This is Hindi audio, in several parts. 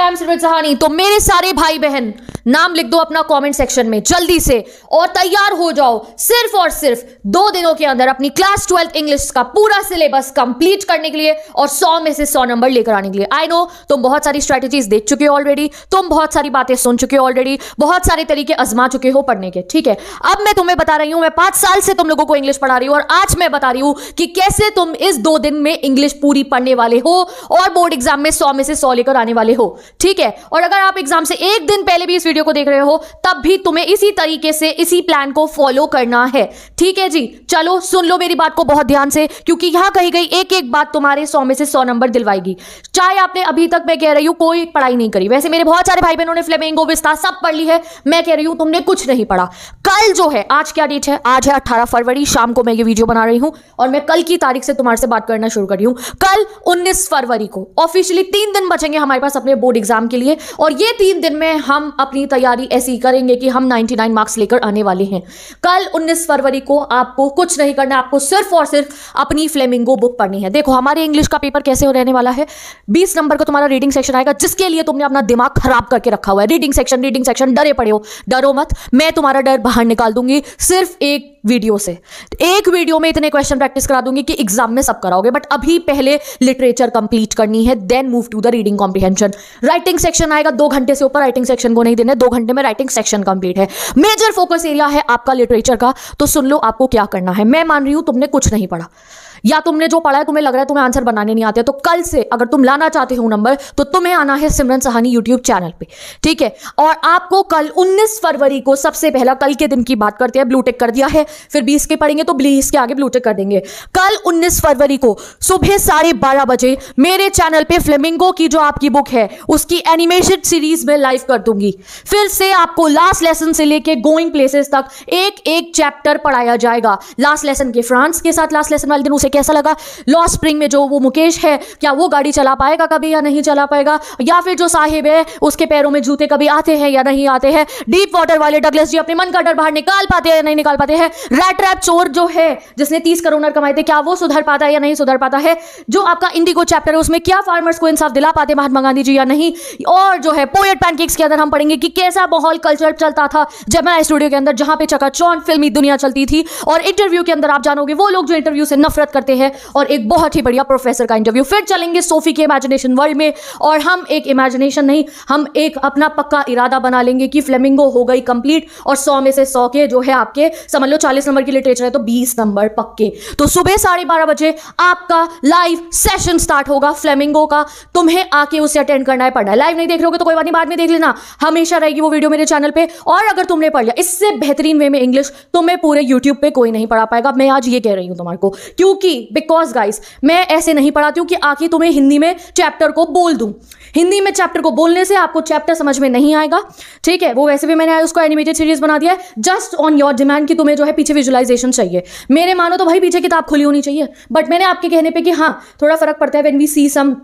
आई एम सिमरन सहानी। तो मेरे सारे भाई बहन नाम लिख दो अपना कमेंट सेक्शन में जल्दी से और तैयार हो जाओ सिर्फ और सिर्फ 2 दिनों के अंदर अपनी क्लास 12 इंग्लिश का पूरा सिलेबस कंप्लीट करने के लिए और 100 में से 100 नंबर लेकर आने के लिए। आई नो तुम बहुत सारी स्ट्रेटेजीज देख चुके हो ऑलरेडी, तुम बहुत सारी बातें सुन चुके हो ऑलरेडी, बहुत सारे तरीके आजमा चुके हो पढ़ने के। ठीक है, अब मैं तुम्हें बता रही हूं, मैं 5 साल से तुम लोगों को इंग्लिश पढ़ा रही हूं और आज मैं बता रही हूं कि कैसे तुम इस 2 दिन में इंग्लिश पूरी पढ़ने वाले हो और बोर्ड एग्जाम में 100 में से 100 लेकर आने वाले हो। ठीक है, और अगर आप एग्जाम से 1 दिन पहले भी इस वीडियो को देख रहे हो तब भी तुम्हें इसी तरीके से इसी प्लान को फॉलो करना है। ठीक है जी, चलो सुन लो मेरी बात को बहुत ध्यान से, क्योंकि यहां कही गई एक एक बात तुम्हारे 100 में से 100 नंबर दिलवाएगी। चाहे आपने अभी तक, मैं कह रही हूं, कोई पढ़ाई नहीं करी। वैसे मेरे बहुत सारे भाई बहनों ने फ्लेमिंगो विस्ता सब पढ़ ली है, मैं कह रही हूं तुमने कुछ नहीं पढ़ा। कल जो है, आज क्या डेट है? आज है 18 फरवरी, शाम को मैं ये वीडियो बना रही हूं और मैं कल की तारीख से तुम्हारे से बात करना शुरू कर रही हूं। कल 19 फरवरी को ऑफिशियली 3 दिन बचेंगे हमारे पास अपने बोर्ड एग्जाम के लिए और ये 3 दिन में हम अपनी तैयारी ऐसी करेंगे कि हम 99 मार्क्स लेकर आने वाले हैं। कल 19 फरवरी को आपको कुछ नहीं करना, आपको सिर्फ और सिर्फ अपनी फ्लेमिंगो बुक पढ़नी है। देखो हमारे इंग्लिश का पेपर कैसे रहने वाला है, 20 नंबर का तुम्हारा रीडिंग सेक्शन आएगा जिसके लिए तुमने अपना दिमाग खराब करके रखा हुआ है। रीडिंग सेक्शन डरे पड़े हो, डरो मत, मैं तुम्हारा डर बाहर निकाल दूंगी सिर्फ एक वीडियो से। एक वीडियो में इतने क्वेश्चन प्रैक्टिस करा दूंगी कि एग्जाम में सब कराओगे, बट अभी पहले लिटरेचर कंप्लीट करनी है, then move to the reading comprehension. Writing section आएगा, 2 घंटे से ऊपर राइटिंग सेक्शन को नहीं देना, 2 घंटे में राइटिंग सेक्शन कंप्लीट है। मेजर फोकस एरिया है आपका लिटरेचर का, तो सुन लो आपको क्या करना है। मैं मान रही हूं तुमने कुछ नहीं पढ़ा या तुमने जो पढ़ा है तुम्हें लग रहा है तुम्हें आंसर बनाने नहीं आते, तो कल से अगर तुम लाना चाहते हो नंबर तो तुम्हें आना है सिमरन सहानी यूट्यूब चैनल पे। ठीक है, और आपको कल 19 फरवरी को सबसे पहला, कल के दिन की बात करते हैं, ब्लूटेक कर दिया है, फिर 20 के पढ़ेंगे तो 20 के आगे ब्लूटेक कर देंगे। कल 19 फरवरी को सुबह 12:30 बजे मेरे चैनल पे फ्लेमिंगो की जो आपकी बुक है उसकी एनिमेटेड सीरीज में लाइव कर दूंगी। फिर से आपको लास्ट लेसन से लेके गोइंग प्लेसेस तक एक एक चैप्टर पढ़ाया जाएगा। लास्ट लेसन के फ्रांस के साथ लास्ट लेसन वाले दिन उसे कैसा लगा, लॉस्ट स्प्रिंग में जो वो मुकेश है क्या वो गाड़ी चला पाएगा कभी या नहीं चला पाएगा, या फिर जो साहिब है उसके पैरों में जूते कभी आते हैं या नहीं आते हैं, डीप वाटर वाले डगलस जी अपने मन का डर बाहर निकाल पाते हैं या नहीं निकाल पाते हैं, रैट ट्रैप चोर जो है जिसने 30 करोड़ कमाए थे क्या वो सुधर पाता है या नहीं सुधर पाता है, जो आपका इंडिगो चैप्टर है उसमें क्या फार्मर्स को इंसाफ दिला पाते महात्मा गांधी जी या नहीं, और जो है पोएट पैनकेक्स के अंदर हम पढ़ेंगे कि कैसा माहौल कल्चर चलता था जमुना स्टूडियो के अंदर जहां पे चकाचौंध फिल्मी दुनिया चलती थी, और इंटरव्यू के अंदर आप जानोगे वो लोग जो इंटरव्यू से नफरत करते हैं, और एक बहुत ही बढ़िया प्रोफेसर का इंटरव्यू। फिर चलेंगे सोफी के इमेजिनेशन वर्ल्ड में और हम एक इमेजिनेशन नहीं, हम एक अपना पक्का इरादा बना लेंगे कि फ्लेमिंगो हो गई कंप्लीट और 100 में से 100 के जो है आपके समझ लो 40 नंबर की लिटरेचर है तो 20 नंबर पक्के। तो सुबह 12:30 बजे आपका लाइव सेशन स्टार्ट होगा फ्लेमिंगो का, तुम्हें आके उसे अटेंड करना है, पढ़ना है। लाइव नहीं देख रहे हो तो कोई बात नहीं, बाद में देख लेना, हमेशा रहेगी वो वीडियो मेरे चैनल पे। और अगर तुमने पढ़ लिया इससे बेहतरीन वे में इंग्लिश तुम्हें पूरे यूट्यूब पे कोई नहीं पढ़ा पाएगा, मैं आज ये कह रही हूं तुम्हारे को, क्योंकि बिकॉज गाइस मैं ऐसे नहीं पढ़ाती हूं कि आके तुम्हें हिंदी में चैप्टर को बोल दूं। हिंदी में चैप्टर को बोलने से आपको चैप्टर समझ में नहीं आएगा। ठीक है, वो वैसे भी मैंने उसको एनिमेटेड सीरीज बना दिया है जस्ट ऑन योर डिमांड कि तुम्हें जो है पीछे विजुअलाइजेशन चाहिए। मेरे मानो तो भाई पीछे किताब खुली होनी चाहिए, बट मैंने आपके कहने पे कि हाँ थोड़ा फर्क पड़ता है when we see some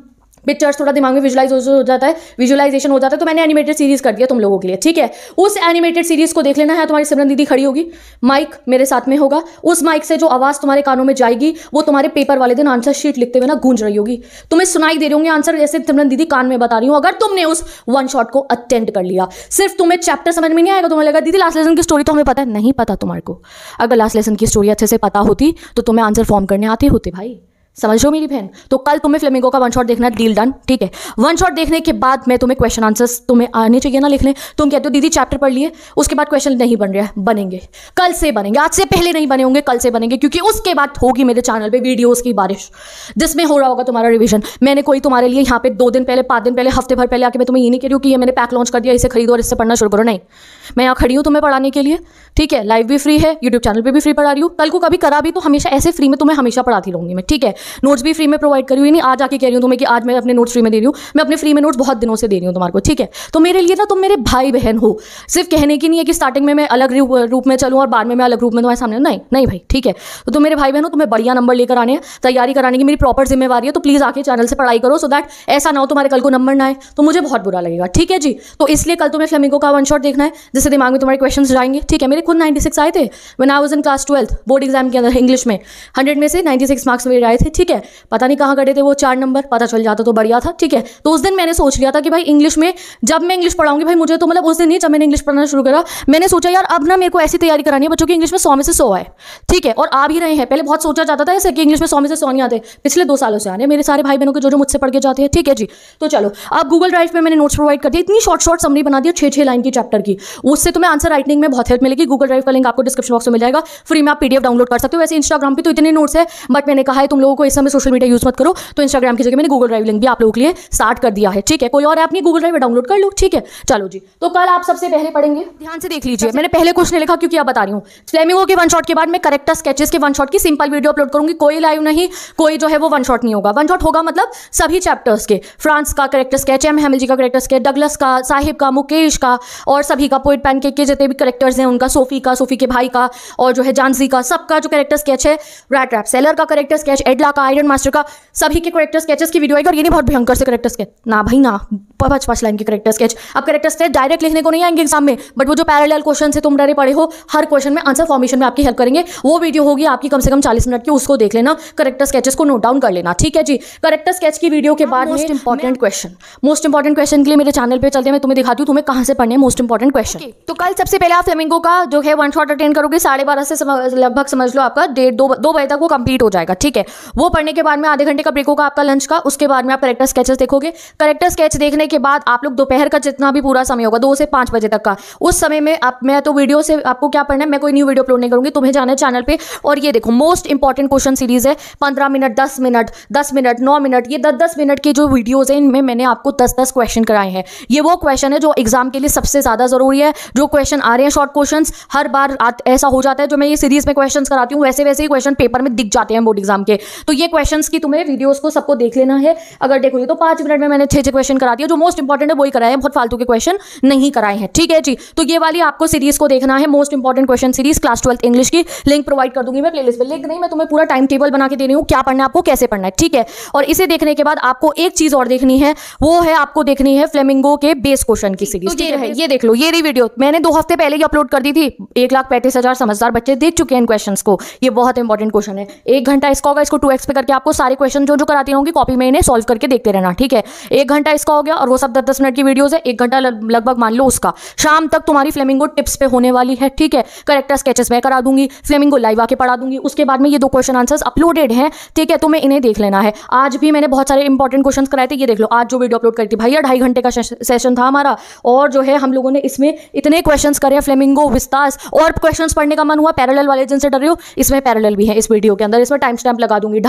pictures, थोड़ा दिमाग में विजुअलाइजेशन हो जाता है, तो मैंने एनिमेटेड सीरीज कर दिया तुम लोगों के लिए। ठीक है, उस एनिमेटेड सीरीज को देख लेना है। तुम्हारी सिमरन दीदी खड़ी होगी, माइक मेरे साथ में होगा, उस माइक से जो आवाज तुम्हारे कानों में जाएगी वो तुम्हारे पेपर वाले दिन आंसर शीट लिखते हुए ना गूंज रही होगी, तुम्हें सुनाई दे रहे होंगे आंसर, जैसे सिमरन दीदी कान में बता रही हूँ। अगर तुमने उस वन शॉट को अटेंड कर लिया, सिर्फ तुम्हें चैप्टर समझ में नहीं आएगा, तुम्हें लगा दीदी लास्ट लेसन की स्टोरी तो हमें पता है, नहीं पता तुम्हारे को। अगर लास्ट लेसन की स्टोरी अच्छे से पता होती तो तुम्हें आंसर फॉर्म करने आते होते भाई, समझ लो मेरी बहन। तो कल तुम्हें फ्लेमिंगो का वन शॉट देखना है, डील डन। ठीक है, वन शॉट देखने के बाद मैं तुम्हें क्वेश्चन आंसर्स तुम्हें आने चाहिए ना लिखने। तुम कहते हो दीदी चैप्टर पढ़ लिए उसके बाद क्वेश्चन नहीं बन रहा है, बनेंगे, कल से बनेंगे, आज से पहले नहीं बने होंगे, कल से बनेंगे, क्योंकि उसके बाद होगी मेरे चैनल पे वीडियोस की बारिश जिसमें हो रहा होगा तुम्हारा रिविजन। मैंने कोई तुम्हारे लिए यहाँ पे 2 दिन पहले, 5 दिन पहले, हफ्ते भर पहले आके मैं तुम्हें ये नहीं कह रही हूँ कि ये मैंने पैक लॉन्च कर दिया, इसे खरीदो और इससे पढ़ना शुरू करो, नहीं, मैं यहाँ खड़ी हूँ तुम्हें पढ़ाने के लिए। ठीक है, लाइव भी फ्री है, यूट्यूब चैनल पे भी फ्री पढ़ा रही हूँ, कल को कभी करा भी तो हमेशा ऐसे फ्री में तुम्हें हमेशा पढ़ाती रहूंगी मैं। ठीक है, नोट्स भी फ्री में प्रोवाइड करी हुई, नहीं आज आके कह रही हूँ तुम्हें कि आज मैं अपने नोट्स फ्री में दे रही हूँ, मैं अपने फ्री में नोट्स बहुत दिनों से दे रही हूँ तुम्हारे को। ठीक है, तो मेरे लिए ना तुम मेरे भाई बहन हो, सिर्फ कहने की नहीं है कि स्टार्टिंग में मैं अलग रूप में चलूँ और बाद में मैं अलग रूप में तुम्हारे सामने, नहीं नहीं भाई। ठीक है, तो तुम मेरे भाई बहन हो, तुम्हें बढ़िया नंबर लेकर आने हैं, तैयारी कराने की मेरी प्रॉपर जिम्मेवारी है, तो प्लीज आके चैनल से पढ़ाई करो, सो दैट ऐसा ना हो तुम्हारे कल को नंबर ना आए तो मुझे बहुत बुरा लगेगा। ठीक है जी, तो इसलिए कल तुम्हें फ्लेमिंगो का वन शॉट देखना है जिससे दिमाग में तुम्हारे क्वेश्चन जाएंगे। ठीक है, मेरे मेरे खुद 96 आए थे when I was in class 12 board exam के अंदर इंग्लिश में। 100 में से 96 मार्क्स मेरे आए थे, ठीक है। पता नहीं कहाँ गए थे वो 4 नंबर, पता चल जाता तो बढ़िया था, ठीक है। तो उस दिन मैंने सोच लिया था कि भाई इंग्लिश में जब मैं इंग्लिश पढ़ाऊंगी भाई मुझे तो मतलब उस दिन नहीं, जब मैंने इंग्लिश पढ़ना शुरू करा मैंने सोचा यार अब ना मेरे को ऐसी तैयारी करानी है बच्चों की इंग्लिश में 100 में से 100 आए, ठीक है। और आ भी रहे हैं। पहले बहुत सोचा जाता था ऐसे कि इंग्लिश में 100 में से 100 नहीं आते, पिछले 2 सालों से आने मेरे सारे भाई बहनों के जो मुझसे पढ़ के जाते हैं, ठीक है जी। तो चलो अब गूगल ड्राइव पे मैंने नोट्स प्रोवाइड कर दिया, इतनी शॉर्ट समरी बना दिया 6 लाइन की चैप्टर की। उससे तुम्हें आंसर राइटिंग में बहुत हेल्प मिलेगी। गूगल ड्राइव का लिंक आपको डिस्क्रिप्शन बॉक्स में मिल जाएगा, फ्री में आप पीडीएफ डाउनलोड कर सकते हो। वैसे इंस्टाग्राम पे तो इतने नोट्स है, बट मैंने कहा है तुम लोगों को इस समय सोशल मीडिया यूज मत करो, तो इंस्टाग्राम की जगह मैंने गूगल ड्राइव लिंक भी आप लोगों के लिए स्टार्ट कर दिया है, ठीक है। कोई और ऐप नहीं, गूगल ड्राइव डाउनलोड कर लो, ठीक है। चलो जी, तो कल आप सबसे पहले पढ़ेंगे, ध्यान से देख लीजिए। मैंने पहले क्वेश्चन लिखा क्योंकि आप बता रही हूँ। फ्लेमिंगो के वन शॉट के बाद मैं करेक्टर स्केचेस के वन शॉट की सिंपल वीडियो अपलोड करूंगी, कोई लाइव नहीं, कोई जो है वो वन शॉट नहीं होगा। वन शॉट होगा मतलब सभी चैप्टर्स के, फ्रांस का करेक्टर स्केच, एम हैमिल्टन का करेक्टर स्केच, डगलस का, साहिब का, मुकेश का और सभी का, पोएट पैनकेक के जितने भी करेक्टर्स हैं उनका, सोफी का, सोफी के भाई का और जो है जानसी का, सबका जो करेक्टर स्केच है, रैट रैप सेलर का करेक्टर स्केच, एडला का, आयरन मास्टर का, सभी के करेक्टर स्केचेस की वीडियो आएगी। और ये नहीं बहुत भयंकर से करेक्टर स्केच ना भाई ना, 5 लाइन के करेक्टर स्केच। अब करेक्टर स्केच डायरेक्ट लिखने को नहीं आएंगे एग्जाम में, बट वो जो पैरेलल क्वेश्चन से तुम डरे पड़े हो, हर क्वेश्चन में आंसर फॉर्मेशन में आपकी हेल्प करेंगे। वो वीडियो होगी आपकी कम से कम 40 मिनट की, उसको देख लेना, करेक्टर स्केचेस को नोट डाउन कर लेना, ठीक है जी। करेक्टर स्केच की वीडियो के बाद मोस्ट इंपॉर्टेंट क्वेश्चन के लिए मेरे चैनल पे चलते हैं, मैं तुम्हें दिखाती हूँ तुम्हें कहाँ से पढ़ने हैं मोस्ट इंपॉर्टेंट क्वेश्चन। तो कल सबसे पहले आप फ्लेमिंगो का जो है वन शॉट अटेंड करोगे 12:30 से लगभग समझ लो आपका 1:30-2 बजे तक वो कंप्लीट हो जाएगा, ठीक है। वो पढ़ने के बाद में आधे घंटे का ब्रेक होगा आपका लंच का, उसके बाद में आप करेक्टर स्केचेस देखोगे। करेक्टर स्केच देखने के बाद आप लोग दोपहर का जितना भी पूरा समय होगा 2 से 5 बजे तक का, उस समय में मैं तो वीडियो से आपको क्या पढ़ना है, मैं कोई न्यू वीडियो अपलोड नहीं करूंगी, तुम्हें जाना है चैनल पे। और ये देखो मोस्ट इंपॉर्टेंट क्वेश्चन सीरीज है, 15 मिनट, 10 मिनट, 10 मिनट, 9 मिनट, ये 10-10 मिनट की जो वीडियोज है इनमें मैंने आपको 10-10 क्वेश्चन कराए हैं। ये वो क्वेश्चन है जो एग्जाम के लिए सबसे ज्यादा जरूरी है। जो क्वेश्चन आ रहे हैं शॉर्ट क्वेश्चन, हर बार ऐसा हो जाता है जो मैं ये सीरीज में क्वेश्चन कराती हूँ वैसे वैसे ही क्वेश्चन पेपर में दिख जाते हैं बोर्ड एग्जाम के। तो ये क्वेश्चन की तुम्हें वीडियोस को सबको देख लेना है। अगर देखोगे तो 5 मिनट में मैंने 6 क्वेश्चन करा दिया, जो मोस्ट इंपॉर्टेंट है वही कराए हैं, बहुत फालतू के क्वेश्चन नहीं कराए हैं, ठीक है जी। तो ये वाली आपको सीरीज को देखना है, most important question series class 12 English की। लिंक प्रोवाइड कर दूंगी मैं प्लेलिस्ट पे, लिंक नहीं, मैं तुम्हें पूरा टाइम टेबल बना के दे रही हूँ, क्या पढ़ना है आपको, कैसे पढ़ना है, ठीक है। और इसे देखने के बाद आपको एक चीज और देखनी है, वो है आपको देखनी है फ्लेमिंगो के बेस क्वेश्चन की सीरीज। तो ये है, ये देख लो, ये रही वीडियो, मैंने 2 हफ्ते पहले ही अपलोड कर दी थी। 1,35,000 समझदार बच्चे देख चुके हैं इन क्वेश्चंस को। ये बहुत इंपॉर्टेंट क्वेश्चन है, 1 घंटा इसका होगा, इसको 2x पे करके आपको सारे क्वेश्चन जो कराती रहूंगी कॉपी में इन्हें सॉल्व करके देखते रहना, ठीक है। 1 घंटा इसका हो गया और वो सब 10-10 मिनट की वीडियोस है, 1 घंटा लगभग मान लो उसका। शाम तक तुम्हारी फ्लेमिंगो टिप्स पे होने वाली है, ठीक है। करेक्टर स्केचेस मैं करा दूंगी, फ्लेमिंगो लाइव आके पढ़ा दूंगी। उसके बाद में ये 2 क्वेश्चन आंसर्स अपलोडेड हैं, ठीक है, तुम्हें इन्हें देख लेना है। आज भी मैंने बहुत सारे इंपॉर्टेंट क्वेश्चन कराए थे, ये देख लो आज जो वीडियो अपलोड करी थी भैया 2.5 घंटे का सेशन था हमारा, और जो है हम लोगों ने इसमें इतने क्वेश्चंस करे हैं फ्लेमिंगो, विस्तास, और क्वेश्चंस पढ़ने का मन हुआ पैरेलल वाले जिनसे डर रहे हो, इसमें पैरेलल भी है इस वीडियो के अंदर, इसमें टाइम स्टैम्प लगा दूंगी।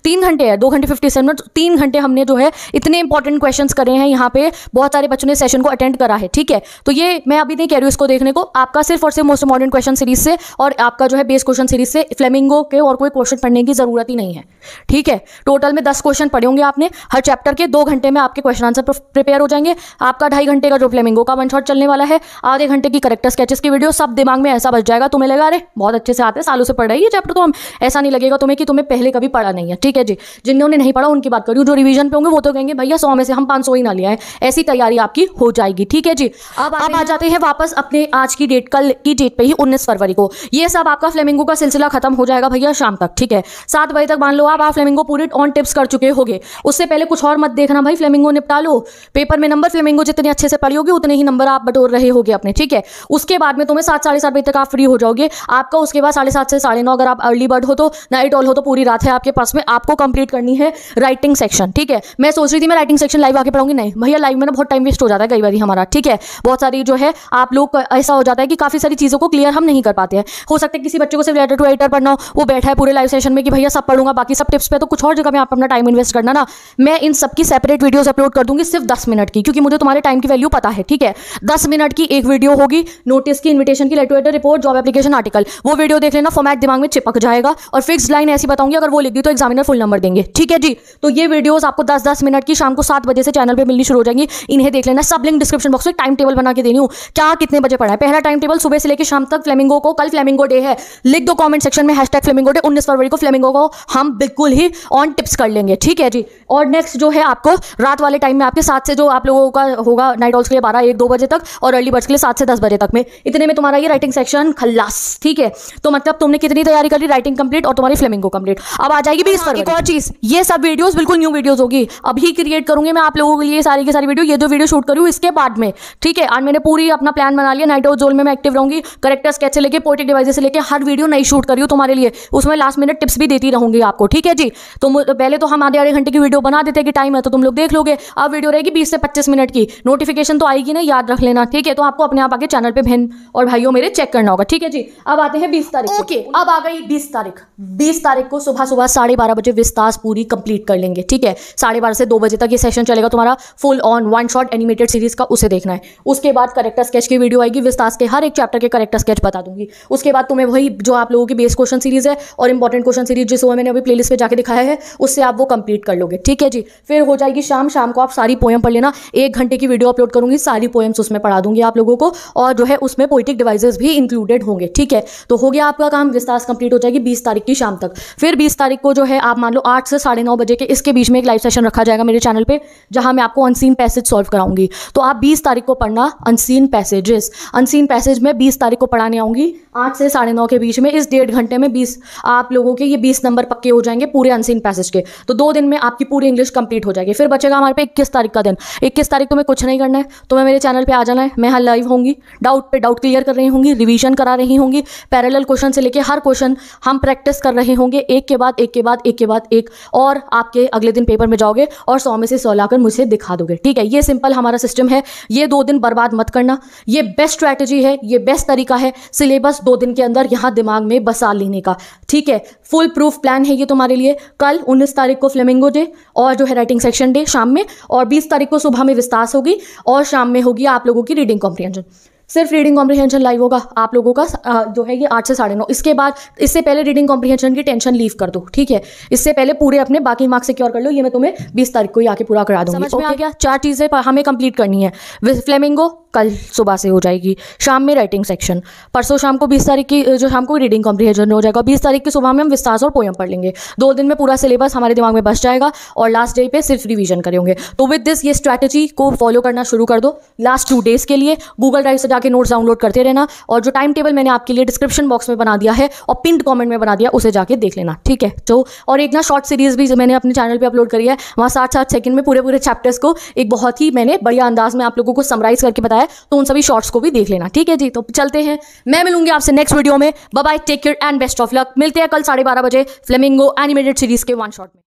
3 घंटे है, 2 घंटे 57 मिनट, 3 घंटे हमने जो है इतने इंपॉर्टेंट क्वेश्चंस करे हैं। यहाँ पे बहुत सारे बच्चों ने सेशन को अटेंड करा है, ठीक है। तो ये मैं अभी नहीं कह रही हूँ इसको देखने को, आपका सिर्फ और सिर्फ मोस्ट इंपॉर्टेंट क्वेश्चन सीरीज से और आपका जो है बेस क्वेश्चन सीरीज से फ्लेमिंगो के और कोई क्वेश्चन पढ़ने की जरूरत ही नहीं है, ठीक है। टोटल में 10 क्वेश्चन पढ़े होंगे आपने हर चैप्टर के, 2 घंटे में आपके क्वेश्चन आंसर प्रिपेयर हो जाएंगे। आपका 2.5 घंटे का जो फ्लेमिंगो का वन शॉट चलने वाला है, आधे घंटे की करेक्टर स्केचेस की वीडियो, सब दिमाग में ऐसा बच जाएगा, तुम्हें लगा अरे बहुत अच्छे से आते हैं, सालों से पढ़ रही है चैप्टर, तो हम ऐसा नहीं लगेगा तुम्हें कि तुम्हें पहले कभी पढ़ा नहीं है, ठीक है जी। जिन्होंने नहीं पढ़ा उनकी बात करूँ, जो रिवीजन पे होंगे वो तो कहेंगे भैया 100 में से हम 500 ही ना लिया है, ऐसी तैयारी आपकी हो जाएगी, ठीक है जी। अब आ जाते हैं वापस अपने आज की डेट, कल की डेट पे ही 19 फरवरी को ये सब आपका फ्लेमिंगो का सिलसिला खत्म हो जाएगा भैया शाम तक, ठीक है। 7 बजे तक मान लो आप फ्लेमिंगो पूरी ऑन टिप्स कर चुके होगे। उससे पहले कुछ और मत देखना भाई, फ्लेमिंगो निपटा लो। पेपर में नंबर फ्लेमिंगो जितने अच्छे से पढ़ी होगी उतने ही नंबर आप बटोर रहे होगे अपने, ठीक है। उसके बाद में तुम्हें 7-7:30 बजे तक आप फ्री हो जाओगे। आपका उसके बाद 7:30 से 9:30 अगर आप अर्ली बर्ड हो तो, नाइट ऑल हो तो पूरी रात है आपके पास में, आपको कंप्लीट करनी है राइटिंग सेक्शन, ठीक है। मैं सोच रही थी मैं राइटिंग सेक्शन लाइव आके पढ़ाऊंगी, नहीं भैया लाइव में ना बहुत टाइम वेस्ट हो जाता है कई बार हमारा, ठीक है। बहुत सारी जो है आप लोग ऐसा हो जाता है कि काफी सारी चीजों को क्लियर हम नहीं कर पाते हैं। हो सकता है किसी बच्चे को सिर्फ लेटर टू राइटर पढ़ना हो, वो बैठा है पूरे लाइव सेशन में कि भैया सब पढ़ूंगा, बाकी सब टिप्स पे, तो कुछ और जगह में आप अपना टाइम इन्वेस्ट करना ना। मैं इन सब की सेपरेट वीडियोस अपलोड कर दूंगी सिर्फ 10 मिनट की, क्योंकि मुझे तुम्हारे टाइम की वैल्यू पता है, ठीक है। 10 मिनट की एक वीडियो होगी, नोटिस की, इन्विटेशन की, letter to writer, report, job application, article, वो वीडियो देख लेना, फॉर्मेट दिमाग में चिपक जाएगा। और फिक्स लाइन ऐसी बताऊंगी, अगर वो लिख दी तो एग्जामिनर फुल नंबर देंगे, ठीक है जी। तो ये वीडियोस आपको 10-10 मिनट की शाम को 7 बजे से चैनल पे मिलनी शुरू हो जाएंगी, इन्हें देख लेना। सब लिंक डिस्क्रिप्शन बॉक्स में टाइम टेबल बना के देनी हूँ, क्या कितने बजे पढ़ा है। पहला टाइम टेबल सुबह से लेकर शाम तक फ्लेमिंगो को, कल फ्लेमिंगो डे है, लिख दो कमेंट सेक्शन में #फ्लेमिंगो डे। 19 फरवरी को फ्लेमिंगो को हम बिल्कुल ही ऑन टिप्स कर लेंगे, ठीक है जी। और नेक्स्ट जो है आपको रात वाले टाइम में आपके 7 से जो आप लोगों का होगा नाइट ऑल्स के लिए 12-1-2 बजे तक, और अर्ली बर्ड्स के लिए 7 से 10 बजे तक में, इतने में तुम्हारा भाई राइटिंग सेक्शन खल्लास, ठीक है। तो मतलब तुमने कितनी तैयारी कर ली, राइटिंग कंप्लीट और तुम्हारी फ्लेमिंगो कंप्लीट। अब आ जाएगी 20 फरवरी। एक और चीज, ये सब वीडियोस बिल्कुल न्यू वीडियोस होगी, अभी क्रिएट करूंगी मैं आप लोगों के लिए सारी की सारी वीडियो। ये जो वीडियो शूट करूँ इसके बाद में, ठीक है। आज मैंने पूरी अपना प्लान बना लिया, नाइट आउट जोन में मैं एक्टिव रहूंगी, करेक्टर स्केच से लेके पोएटिक डिवाइसेस से लेके हर वीडियो नई शूट करी हूँ तुम्हारे लिए, उसमें लास्ट मिनट टिप्स भी देती रहूंगी आपको, ठीक है जी। तो पहले तो हम आधे घंटे की वीडियो बना देते कि टाइम है तो तुम लोग देख लोगे, अब वीडियो रहेगी 20 से 25 मिनट की, नोटिफिकेशन तो आएगी ना, याद रख लेना, ठीक है। तो आपको अपने आप आगे चैनल पे बहन और भाइयों मेरे चेक करना होगा, ठीक है जी। अब आते हैं 20 तारीख। ओके, अब आ गई 20 तारीख। 20 तारीख को सुबह 12:30 बजे विस्तास पूरी कंप्लीट कर लेंगे, ठीक है। 12:30 से 2 बजे तक ये सेशन चलेगा तुम्हारा full on one shot animated series का, उसे देखना है। उसके बाद करेक्टर स्केच की वीडियो आएगी, विस्तास के हर एक चैप्टर के करेक्टर स्केच बता दूंगी। उसके बाद तुम्हें वही जो आप लोगों की बेस क्वेश्चन सीरीज है और इंपॉर्टेंट क्वेश्चन सीरीज जिसको मैंने अभी प्लेलिस्ट पे जाके दिखाया है, उससे आप वो कंप्लीट कर लोगे, ठीक है जी। फिर हो जाएगी शाम को आप सारी पोएम पढ़ लेना, 1 घंटे की वीडियो अपलोड करूंगी, सारी पोएम्स उसमें पढ़ा दूंगी आप लोगों को, और जो है उसमें पोएटिक डिवाइसेस भी इंक्लूडेड होंगे, ठीक है। तो हो गया आपका काम, विस्तास कंप्लीट हो जाएगी 20 तारीख की शाम तक। फिर 20 तारीख को जो है आप मान लो 8 से 9:30 बजे के इसके बीच में एक लाइव सेशन रखा जाएगा मेरे चैनल पे, जहां मैं आपको अनसीन पैसेज सॉल्व कराऊंगी। तो आप 20 तारीख को पढ़ना अनसीन पैसेजेस। अनसीन पैसेज में 20 तारीख को पढ़ाने आऊंगी 8 से 9:30 के बीच में। इस 1.5 घंटे में 20 आप लोगों के ये 20 नंबर पक्के हो जाएंगे पूरे अनसीन पैसेज के। तो 2 दिन में आपकी पूरी इंग्लिश कंप्लीट हो जाएगी। फिर बचेगा हमारे पे 21 तारीख का दिन। 21 तारीख तुम्हें कुछ नहीं करना है, तुम्हें मेरे चैनल पे आ जाना है, मैं लाइव होंगी, डाउट पे डाउट क्लियर कर रही होंगी, रिवीजन करा रही होंगी, पैरेलल क्वेश्चन से लेके हर क्वेश्चन हम प्रैक्टिस कर रहे होंगे, एक के बाद एक, और आपके अगले दिन पेपर में जाओगे और 100 में से 100 लाकर मुझे दिखा दोगे, ठीक है। ये सिंपल हमारा सिस्टम है, ये 2 दिन बर्बाद मत करना, ये बेस्ट स्ट्रैटेजी है, ये बेस्ट तरीका है सिलेबस 2 दिन के अंदर यहाँ दिमाग में बसा लेने का, ठीक है। फुल प्रूफ प्लान है ये तुम्हारे लिए। कल 19 तारीख को फ्लेमिंगो डे और जो है राइटिंग सेक्शन डे शाम में, और 20 तारीख को सुबह में विस्तास होगी और शाम में होगी आप लोगों की रीडिंग कॉम्प्रिहेंशन। सिर्फ रीडिंग कॉम्प्रिहेंशन लाइव होगा आप लोगों का जो है ये 8 से 9:30। इसके बाद इससे पहले रीडिंग कॉम्प्रिहेंशन की टेंशन लीव कर दो, ठीक है। इससे पहले पूरे अपने बाकी मार्क्स सिक्योर कर लो, ये मैं तुम्हें 20 तारीख को ही आके पूरा करा दूंगी। समझ में आ गया? 4 चीज़ें हमें कंप्लीट करनी है। फ्लेमिंगो कल सुबह से हो जाएगी, शाम में राइटिंग सेक्शन, परसों शाम को 20 तारीख की जो शाम को रीडिंग कॉम्प्रिहेंशन हो जाएगा, 20 तारीख की सुबह में हम विस्तास और पोएम पढ़ लेंगे। 2 दिन में पूरा सिलेबस हमारे दिमाग में बस जाएगा और लास्ट डे पे सिर्फ रिवीजन करेंगे। तो विद दिस ये स्ट्रैटेजी को फॉलो करना शुरू कर दो लास्ट 2 डेज के लिए। गूगल ड्राइव से जाके नोट्स डाउनलोड करते रहना, और जो टाइम टेबल मैंने आपके लिए डिस्क्रिप्शन बॉक्स में बना दिया है और पिंड कमेंट में बना दिया, उसे जाके देख लेना, ठीक है। तो और एक ना शॉर्ट सीरीज भी मैंने अपने चैनल पे अपलोड करी है, वहाँ 60-60 सेकंड में पूरे चैप्टर्स को एक बहुत ही मैंने बढ़िया अंदाज में आप लोगों को समराइज करके बताया, तो उन सभी शॉर्ट्स को भी देख लेना, ठीक है जी। तो चलते हैं, मैं मिलूंगी आपसे नेक्स्ट वीडियो में। Bye bye, take care and best of luck. मिलते हैं कल 12:30 बजे फ्लेमिंगो एनिमेटेड सीरीज के 1 शॉट में।